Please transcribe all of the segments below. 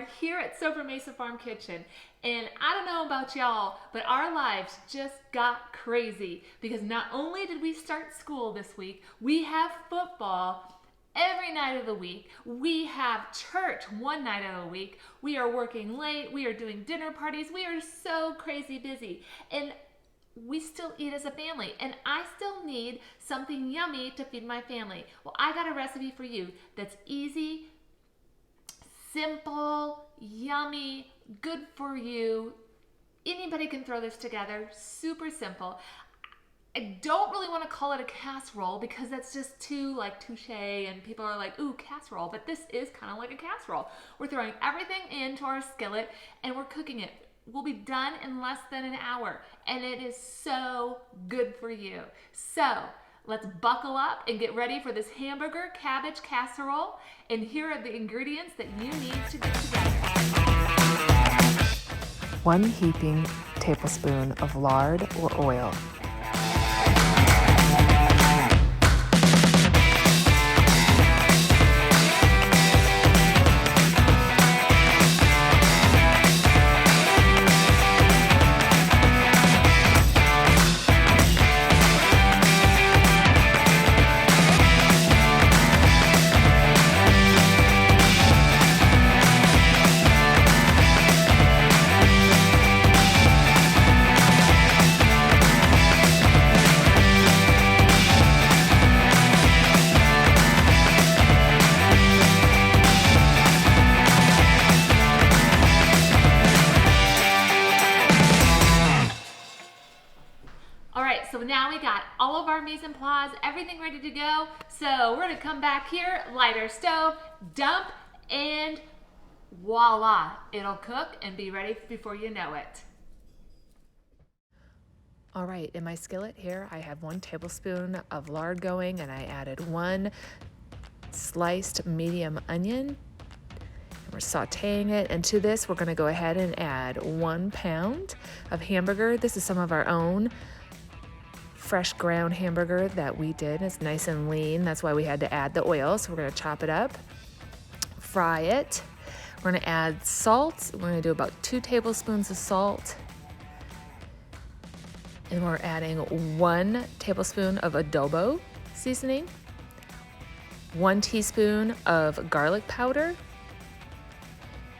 Lard here at Sobremesa Farm Kitchen. And I don't know about y'all, but our lives just got crazy because not only did we start school this week, we have football every night of the week. We have church one night of the week. We are working late. We are doing dinner parties. We are so crazy busy. And we still eat as a family, and I still need something yummy to feed my family. Well, I got a recipe for you that's easy, simple, yummy, good for you. Anybody can throw this together, super simple. I don't really want to call it a casserole because that's just too touche and people are like, ooh, casserole, but this is kind of like a casserole. We're throwing everything into our skillet and we're cooking it. We'll be done in less than an hour, and it is so good for you. So let's buckle up and get ready for this hamburger cabbage casserole, and here are the ingredients that you need to get together. 1 heaping tablespoon of lard or oil. So now we got all of our mise en place, everything ready to go. So we're gonna come back here, light our stove, dump, and voila, it'll cook and be ready before you know it. All right, in my skillet here, I have 1 tablespoon of lard going, and I added 1 sliced medium onion. And we're sauteing it, and to this, we're gonna go ahead and add 1 pound of hamburger. This is some of our own fresh ground hamburger that we did. It's nice and lean. That's why we had to add the oil. So we're going to chop it up, fry it. We're going to add salt. We're going to do about 2 tablespoons of salt. And we're adding 1 tablespoon of adobo seasoning, 1 teaspoon of garlic powder.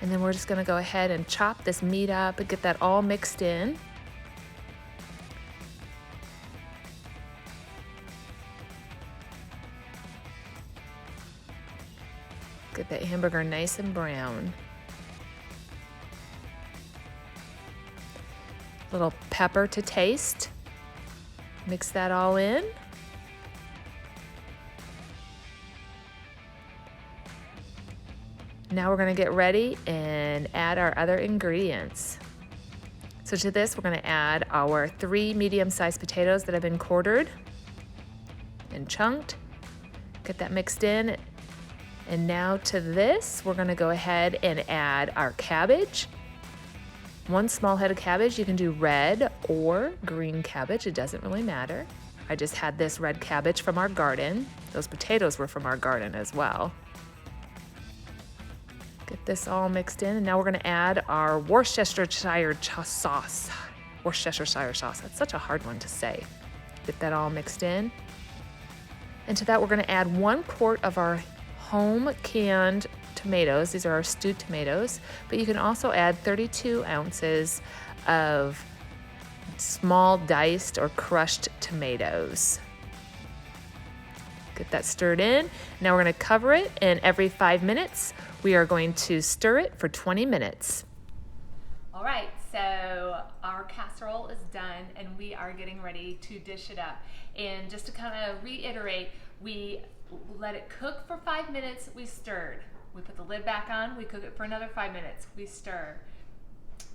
And then we're just going to go ahead and chop this meat up and get that all mixed in. Get that hamburger nice and brown. Little pepper to taste. Mix that all in. Now we're going to get ready and add our other ingredients. So to this, we're going to add our 3 medium-sized potatoes that have been quartered and chunked. Get that mixed in. And now to this, we're gonna go ahead and add our cabbage. 1 small head of cabbage. You can do red or green cabbage, it doesn't really matter. I just had this red cabbage from our garden. Those potatoes were from our garden as well. Get this all mixed in, and now we're gonna add our Worcestershire sauce. Worcestershire sauce, that's such a hard one to say. Get that all mixed in. And to that, we're gonna add 1 quart of our home canned tomatoes. These are our stewed tomatoes, but you can also add 32 ounces of small diced or crushed tomatoes. Get that stirred in. Now we're going to cover it, and every 5 minutes we are going to stir it for 20 minutes. All right, so our casserole is done and we are getting ready to dish it up. And just to kind of reiterate, we let it cook for 5 minutes, we stirred. We put the lid back on, we cook it for another 5 minutes, we stir.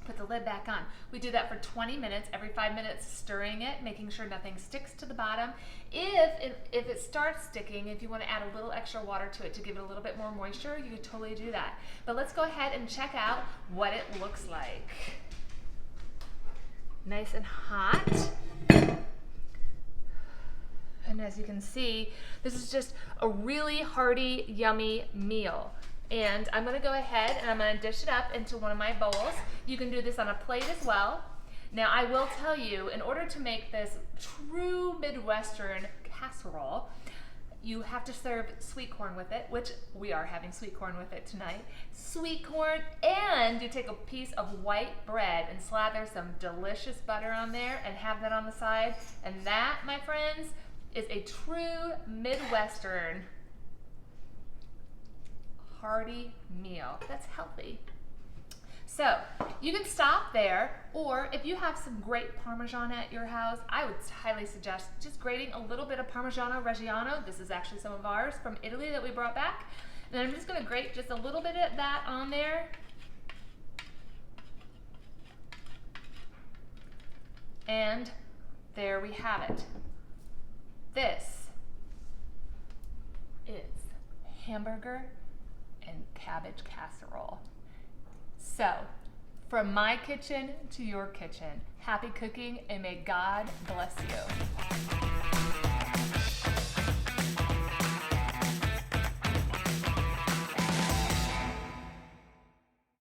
Put the lid back on. We do that for 20 minutes, every 5 minutes stirring it, making sure nothing sticks to the bottom. If it starts sticking, if you want to add a little extra water to it to give it a little bit more moisture, you could totally do that. But let's go ahead and check out what it looks like. Nice and hot. And as you can see, this is just a really hearty, yummy meal. And I'm gonna go ahead and I'm gonna dish it up into one of my bowls. You can do this on a plate as well. Now I will tell you, in order to make this true Midwestern casserole, you have to serve sweet corn with it, which we are having sweet corn with it tonight. Sweet corn, and you take a piece of white bread and slather some delicious butter on there and have that on the side. And that, my friends, is a true Midwestern hearty meal that's healthy. So you can stop there, or if you have some great Parmesan at your house, I would highly suggest just grating a little bit of Parmigiano Reggiano. This is actually some of ours from Italy that we brought back. And I'm just gonna grate just a little bit of that on there. And there we have it. This is hamburger and cabbage casserole. So, from my kitchen to your kitchen, happy cooking and may God bless you.